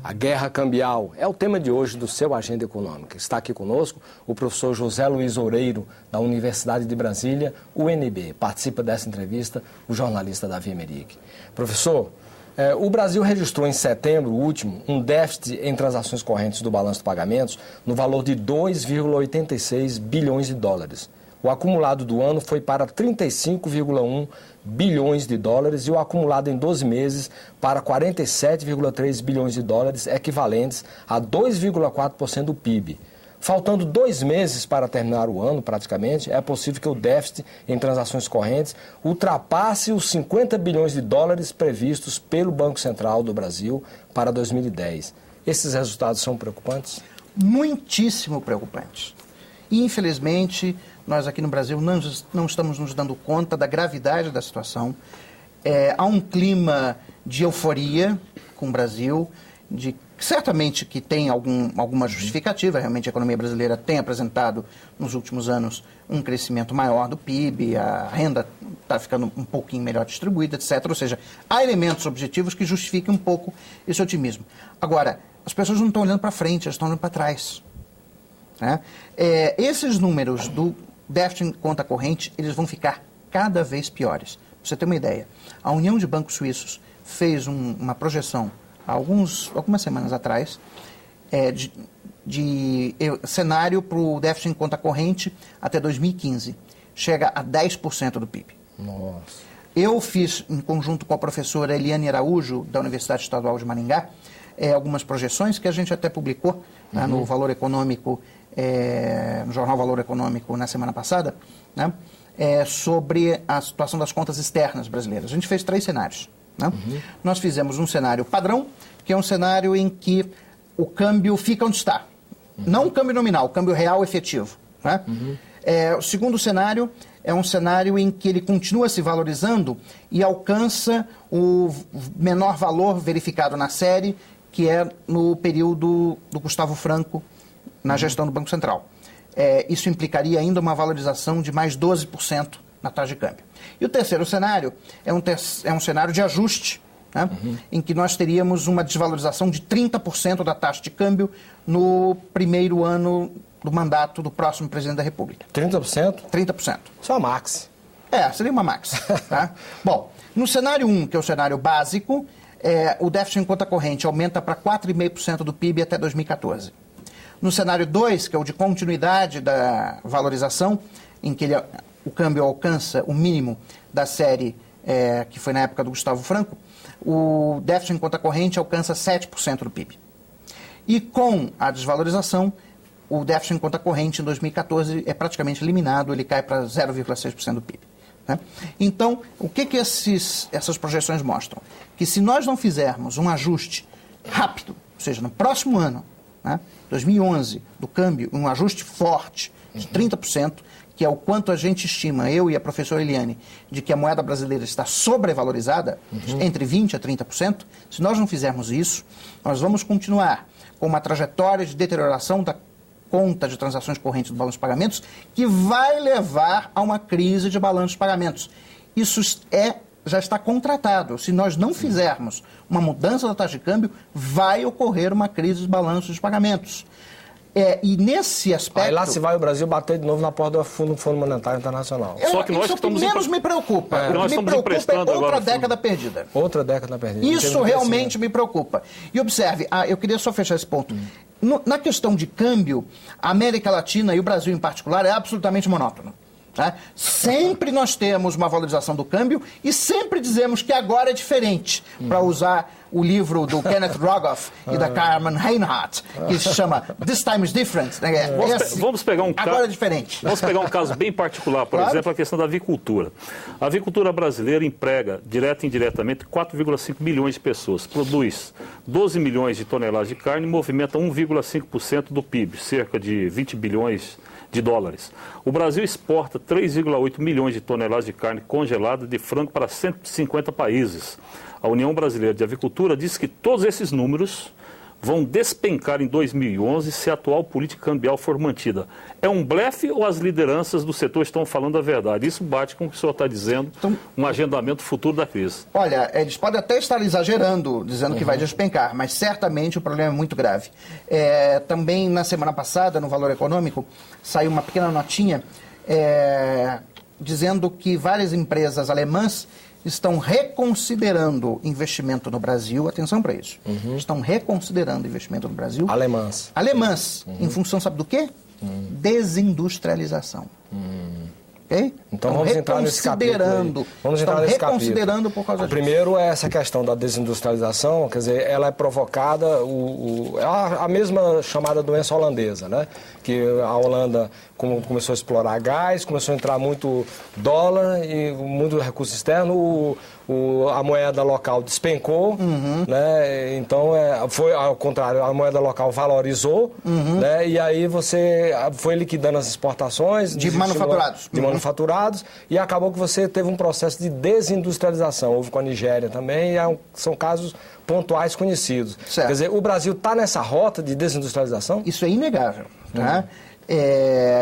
A guerra cambial é o tema de hoje do seu Agenda Econômica. Está aqui conosco o professor José Luiz Oureiro, da Universidade de Brasília, UNB. Participa dessa entrevista o jornalista Davi Emerick. Professor, o Brasil registrou em setembro último um déficit em transações correntes do balanço de pagamentos no valor de 2,86 bilhões de dólares. O acumulado do ano foi para 35,1 bilhões de dólares e o acumulado em 12 meses para 47,3 bilhões de dólares, equivalentes a 2,4% do PIB. Faltando 2 meses para terminar o ano, praticamente, é possível que o déficit em transações correntes ultrapasse os 50 bilhões de dólares previstos pelo Banco Central do Brasil para 2010. Esses resultados são preocupantes? Muitíssimo preocupantes. Infelizmente, nós aqui no Brasil não estamos nos dando conta da gravidade da situação. Há um clima de euforia com o Brasil, certamente que tem alguma justificativa. Realmente a economia brasileira tem apresentado nos últimos anos um crescimento maior do PIB, a renda está ficando um pouquinho melhor distribuída, etc. Ou seja, há elementos objetivos que justifiquem um pouco esse otimismo. Agora, as pessoas não estão olhando para frente, elas estão olhando para trás. Esses números do déficit em conta corrente, eles vão ficar cada vez piores. Pra você ter uma ideia, a União de Bancos Suíços fez uma projeção há algumas semanas atrás de cenário para o déficit em conta corrente até 2015. Chega a 10% do PIB. Nossa. Eu fiz, em conjunto com a professora Eliane Araújo, da Universidade Estadual de Maringá, algumas projeções que a gente até publicou no Valor Econômico, no jornal Valor Econômico na semana passada, sobre a situação das contas externas brasileiras. A gente fez 3 cenários. Nós fizemos um cenário padrão, que é um cenário em que o câmbio fica onde está. Não o câmbio nominal, o câmbio real efetivo. O segundo cenário é um cenário em que ele continua se valorizando e alcança o menor valor verificado na série, que é no período do Gustavo Franco, na gestão do Banco Central. Isso implicaria ainda uma valorização de mais 12% na taxa de câmbio. E o terceiro cenário é um cenário de ajuste, em que nós teríamos uma desvalorização de 30% da taxa de câmbio no primeiro ano do mandato do próximo presidente da República. 30%? 30%. Isso é uma max. Seria uma max. Bom, no cenário 1, que é o cenário básico, o déficit em conta corrente aumenta para 4,5% do PIB até 2014. No cenário 2, que é o de continuidade da valorização, em que o câmbio alcança o mínimo da série que foi na época do Gustavo Franco, o déficit em conta corrente alcança 7% do PIB. E com a desvalorização, o déficit em conta corrente em 2014 é praticamente eliminado, ele cai para 0,6% do PIB. Então, o que essas projeções mostram? Que se nós não fizermos um ajuste rápido, ou seja, no próximo ano, 2011, do câmbio, um ajuste forte de 30%, que é o quanto a gente estima, eu e a professora Eliane, de que a moeda brasileira está sobrevalorizada, entre 20% a 30%, se nós não fizermos isso, nós vamos continuar com uma trajetória de deterioração da conta de transações correntes do balanço de pagamentos, que vai levar a uma crise de balanço de pagamentos. Isso já está contratado. Se nós não fizermos uma mudança da taxa de câmbio, vai ocorrer uma crise de balanço de pagamentos. E nesse aspecto... Aí lá se vai o Brasil bater de novo na porta do Fundo Monetário Internacional. Só que nós estamos menos me preocupa. Nós estamos emprestando outra década perdida. Outra década perdida. Isso realmente me preocupa. E observe, eu queria só fechar esse ponto. Na questão de câmbio, a América Latina e o Brasil em particular é absolutamente monótono. Sempre nós temos uma valorização do câmbio e sempre dizemos que agora é diferente, para usar o livro do Kenneth Rogoff e da Carmen Reinhardt, que se chama This Time is Different. Vamos pegar um caso. Agora é diferente. Vamos pegar um caso bem particular, por exemplo, a questão da avicultura. A avicultura brasileira emprega, direta e indiretamente, 4,5 milhões de pessoas, produz 12 milhões de toneladas de carne e movimenta 1,5% do PIB, cerca de 20 bilhões de dólares. O Brasil exporta 3,8 milhões de toneladas de carne congelada de frango para 150 países. A União Brasileira de Avicultura diz que todos esses números vão despencar em 2011 se a atual política cambial for mantida. É um blefe ou as lideranças do setor estão falando a verdade? Isso bate com o que o senhor está dizendo, um agendamento futuro da crise. Olha, eles podem até estar exagerando, dizendo que vai despencar, mas certamente o problema é muito grave. Também na semana passada, no Valor Econômico, saiu uma pequena notinha dizendo que várias empresas alemãs estão reconsiderando investimento no Brasil. Atenção para isso. Estão reconsiderando investimento no Brasil. Alemãs. Em função, sabe do quê? Desindustrialização. Okay? Então vamos entrar nesse capítulo. Vamos entrar nesse reconsiderando por causa disso. Primeiro é essa questão da desindustrialização, quer dizer, ela é provocada, a mesma chamada doença holandesa, né? Que a Holanda começou a explorar gás, começou a entrar muito dólar e muito recurso externo, a moeda local despencou, né? Então foi ao contrário, a moeda local valorizou, né? E aí você foi liquidando as exportações de manufaturados e acabou que você teve um processo de desindustrialização. Houve com a Nigéria também, são casos pontuais conhecidos. Certo. Quer dizer, o Brasil está nessa rota de desindustrialização? Isso é inegável. Tá?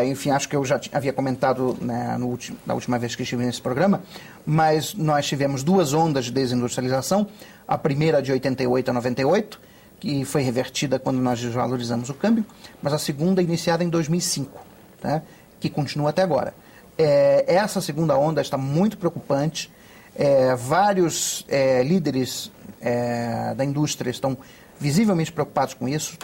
Enfim, acho que eu já havia comentado, né, na última vez que estive nesse programa, mas nós tivemos duas ondas de desindustrialização. A primeira de 88 a 98, que foi revertida quando nós desvalorizamos o câmbio, mas a segunda iniciada em 2005, tá? Que continua até agora. Essa segunda onda está muito preocupante. Vários líderes da indústria estão visivelmente preocupados com isso.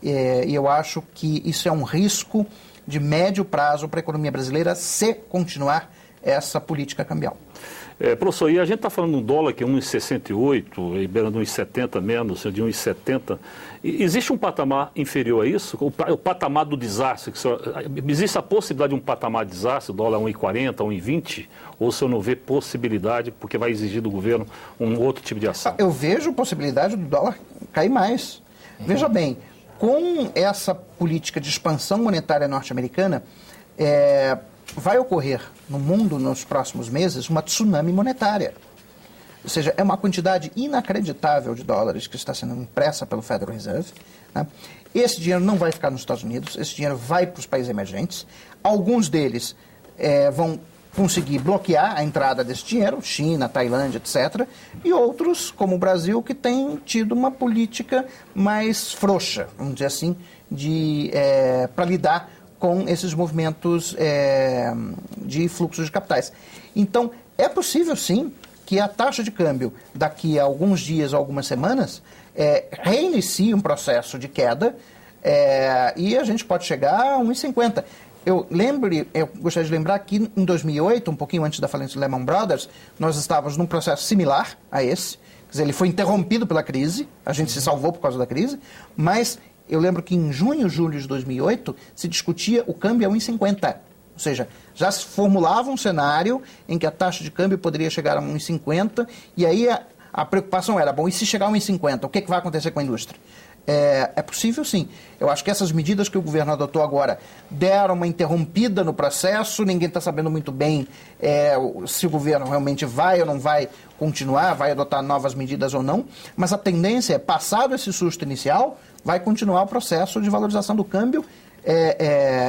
E eu acho que isso é um risco de médio prazo para a economia brasileira se continuar essa política cambial. Professor, e a gente está falando de um dólar que é 1,68, beirando 1,70 menos, de 1,70. Existe um patamar inferior a isso? O patamar do desastre? Existe a possibilidade de um patamar de desastre, o dólar 1,40, 1,20? Ou o senhor não vê possibilidade, porque vai exigir do governo um outro tipo de ação? Eu vejo possibilidade do dólar cair mais. Veja bem, com essa política de expansão monetária norte-americana, vai ocorrer no mundo, nos próximos meses, uma tsunami monetária. Ou seja, é uma quantidade inacreditável de dólares que está sendo impressa pelo Federal Reserve. Né? Esse dinheiro não vai ficar nos Estados Unidos, esse dinheiro vai para os países emergentes. Alguns deles vão conseguir bloquear a entrada desse dinheiro, China, Tailândia, etc. E outros, como o Brasil, que tem tido uma política mais frouxa, vamos dizer assim, para lidar com esses movimentos de fluxos de capitais. Então, é possível, sim, que a taxa de câmbio, daqui a alguns dias ou algumas semanas, reinicie um processo de queda e a gente pode chegar a 1,50. Eu gostaria de lembrar que em 2008, um pouquinho antes da falência do Lehman Brothers, nós estávamos num processo similar a esse. Quer dizer, ele foi interrompido pela crise, a gente se salvou por causa da crise, mas eu lembro que em junho, julho de 2008, se discutia o câmbio a 1,50. Ou seja, já se formulava um cenário em que a taxa de câmbio poderia chegar a 1,50, e aí a preocupação era, bom, e se chegar a 1,50, o que vai acontecer com a indústria? É possível, sim. Eu acho que essas medidas que o governo adotou agora deram uma interrompida no processo, ninguém está sabendo muito bem se o governo realmente vai ou não vai continuar, vai adotar novas medidas ou não, mas a tendência é, passado esse susto inicial, vai continuar o processo de valorização do câmbio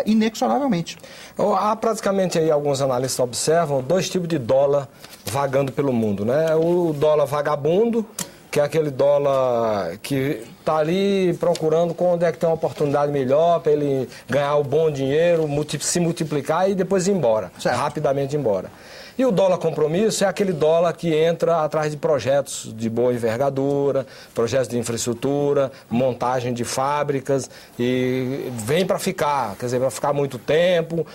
inexoravelmente. Há praticamente aí, alguns analistas observam, dois tipos de dólar vagando pelo mundo, né? O dólar vagabundo, que é aquele dólar que está ali procurando onde é que tem uma oportunidade melhor para ele ganhar o bom dinheiro, se multiplicar e depois ir embora, rapidamente ir embora. E o dólar compromisso é aquele dólar que entra atrás de projetos de boa envergadura, projetos de infraestrutura, montagem de fábricas, e vem para ficar, quer dizer, para ficar muito tempo,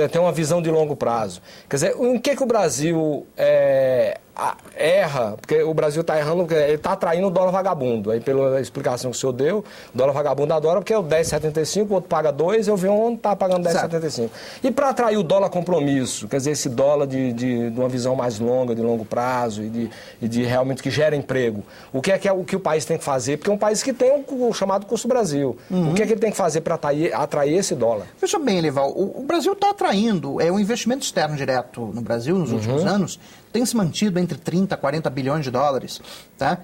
tem uma visão de longo prazo. Quer dizer, em que o Brasil erra? Porque o Brasil está errando, porque ele está atraindo o dólar vagabundo. Aí, pela explicação que o senhor deu, o dólar vagabundo adora porque é o 10,75, o outro paga 2, eu vi um está pagando 10,75. E para atrair o dólar compromisso, quer dizer, esse dólar de uma visão mais longa, de longo prazo e de realmente que gera emprego, o que é o que o país tem que fazer? Porque é um país que tem o chamado custo Brasil. O que é que ele tem que fazer para atrair esse dólar? Veja bem, Elival, o Brasil está atraindo o investimento externo direto no Brasil nos últimos anos tem se mantido entre 30 a 40 bilhões de dólares. Tá?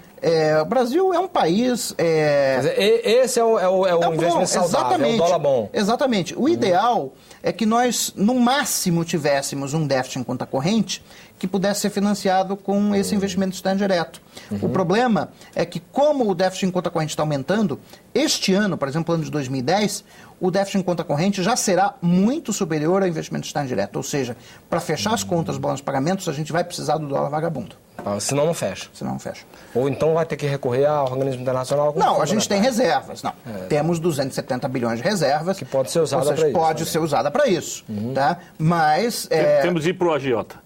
O Brasil é um país... Esse é o investimento saudável, é o dólar bom. Exatamente. O ideal é que nós, no máximo, tivéssemos um déficit em conta corrente que pudesse ser financiado com esse investimento externo direto. O problema é que, como o déficit em conta corrente está aumentando, este ano, por exemplo, ano de 2010, o déficit em conta corrente já será muito superior ao investimento externo direto. Ou seja, para fechar as contas, balanços de pagamentos, a gente vai precisar do dólar vagabundo. Senão não fecha. Senão não fecha. Ou então vai ter que recorrer ao organismo internacional? Não, a gente tem reservas. Não. Temos 270 bilhões de reservas. Que pode ser usada para isso. Pode ser usada para isso. Tá? Mas... Temos de ir para o agiota.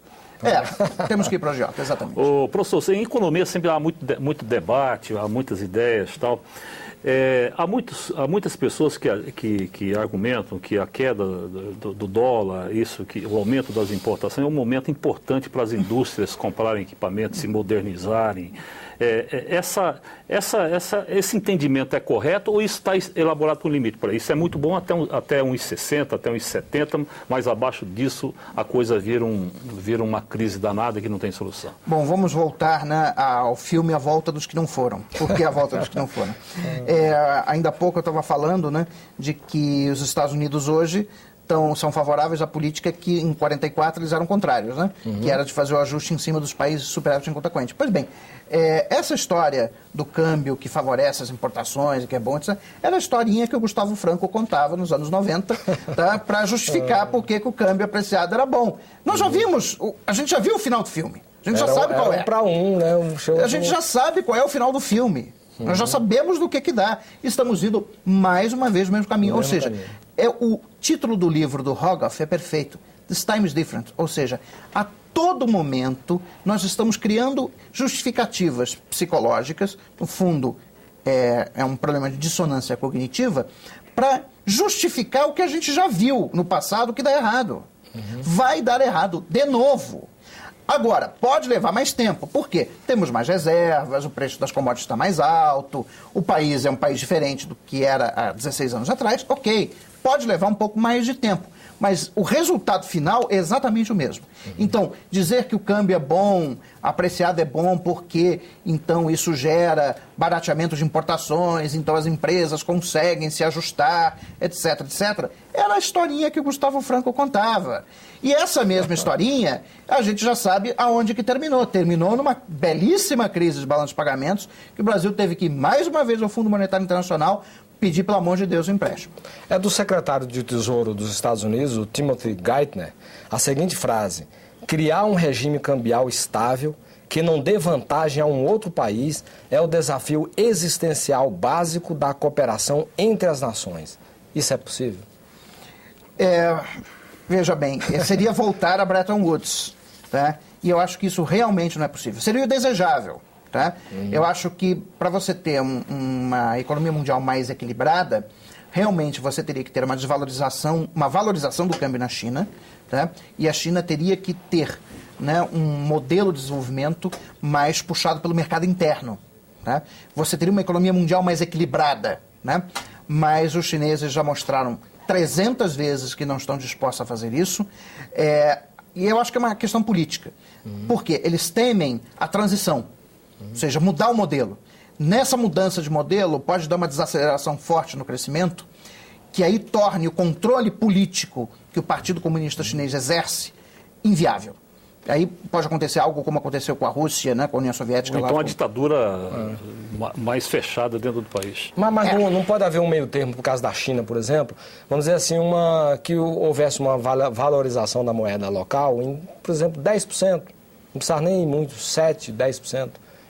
Temos que ir para o agiota, exatamente. Professor, em economia sempre há muito debate, há muitas ideias e tal. Há muitas pessoas que argumentam que a queda do dólar, o aumento das importações é um momento importante para as indústrias comprarem equipamentos, se modernizarem. Esse entendimento é correto ou isso está elaborado com limite para isso? É muito bom até 1,60, até 1,70, mas abaixo disso a coisa vira uma crise danada que não tem solução. Bom, vamos voltar ao filme A Volta dos que Não Foram. Por que A Volta dos que Não Foram? Ainda há pouco eu estava falando de que os Estados Unidos hoje são favoráveis à política que em 44 eles eram contrários, que era de fazer o ajuste em cima dos países superados em conta corrente. Pois bem, essa história do câmbio que favorece as importações, que é bom, etc., era a historinha que o Gustavo Franco contava nos anos 90, tá, para justificar por que o câmbio apreciado era bom. Nós já vimos, a gente já viu o final do filme, a gente já sabe qual é. A gente já sabe qual é o final do filme. Nós já sabemos do que dá. Estamos indo mais uma vez no mesmo caminho. Ou seja, o título do livro do Rogoff é perfeito. This time is different. Ou seja, a todo momento nós estamos criando justificativas psicológicas, no fundo é um problema de dissonância cognitiva, para justificar o que a gente já viu no passado que dá errado. Vai dar errado de novo. Agora, pode levar mais tempo. Por quê? Temos mais reservas, o preço das commodities está mais alto, o país é um país diferente do que era há 16 anos atrás. Ok, pode levar um pouco mais de tempo. Mas o resultado final é exatamente o mesmo. Então, dizer que o câmbio é bom, apreciado é bom porque, então, isso gera barateamento de importações, então as empresas conseguem se ajustar, etc., etc., era a historinha que o Gustavo Franco contava. E essa mesma historinha, a gente já sabe aonde que terminou. Terminou numa belíssima crise de balanço de pagamentos, que o Brasil teve que ir mais uma vez ao Fundo Monetário Internacional pedir, pelo amor de Deus, um empréstimo. É do secretário de Tesouro dos Estados Unidos, o Timothy Geithner, a seguinte frase: criar um regime cambial estável que não dê vantagem a um outro país é o desafio existencial básico da cooperação entre as nações. Isso é possível? Veja bem, seria voltar a Bretton Woods, tá? E eu acho que isso realmente não é possível. Seria o desejável. Tá? Eu acho que para você ter uma economia mundial mais equilibrada, realmente você teria que ter uma valorização do câmbio na China, tá? E a China teria que ter, um modelo de desenvolvimento mais puxado pelo mercado interno. Tá? Você teria uma economia mundial mais equilibrada, mas os chineses já mostraram 300 vezes que não estão dispostos a fazer isso, e eu acho que é uma questão política. Por quê? Eles temem a transição. Ou seja, mudar o modelo. Nessa mudança de modelo, pode dar uma desaceleração forte no crescimento, que aí torne o controle político que o Partido Comunista Chinês exerce inviável. Aí pode acontecer algo como aconteceu com a Rússia, com a União Soviética. Ou então uma ditadura mais fechada dentro do país. Mas não pode haver um meio termo por causa da China, por exemplo? Vamos dizer assim, que houvesse uma valorização da moeda local em, por exemplo, 10%. Não precisava nem muito, 7%, 10%.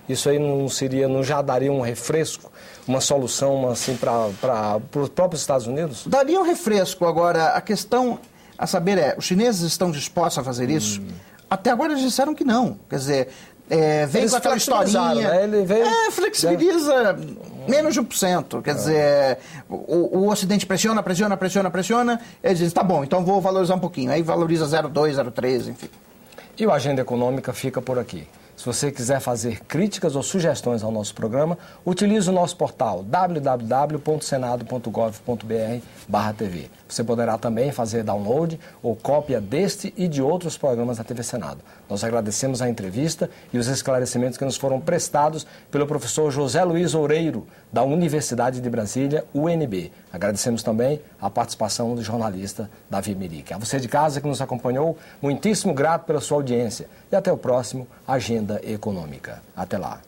Isso aí não já daria um refresco, uma solução assim para os próprios Estados Unidos? Daria um refresco. Agora, a questão a saber os chineses estão dispostos a fazer isso? Até agora eles disseram que não. Quer dizer, vem com aquela historinha... flexibiliza menos de 1%. Quer dizer, o Ocidente pressiona, eles dizem, tá bom, então vou valorizar um pouquinho. Aí valoriza 0,2, 0,3, enfim. E a agenda econômica fica por aqui. Se você quiser fazer críticas ou sugestões ao nosso programa, utilize o nosso portal www.senado.gov.br/TV. Você poderá também fazer download ou cópia deste e de outros programas da TV Senado. Nós agradecemos a entrevista e os esclarecimentos que nos foram prestados pelo professor José Luiz Oureiro, da Universidade de Brasília, UNB. Agradecemos também a participação do jornalista Davi Meric. A você de casa que nos acompanhou, muitíssimo grato pela sua audiência. E até o próximo Agenda Econômica. Até lá.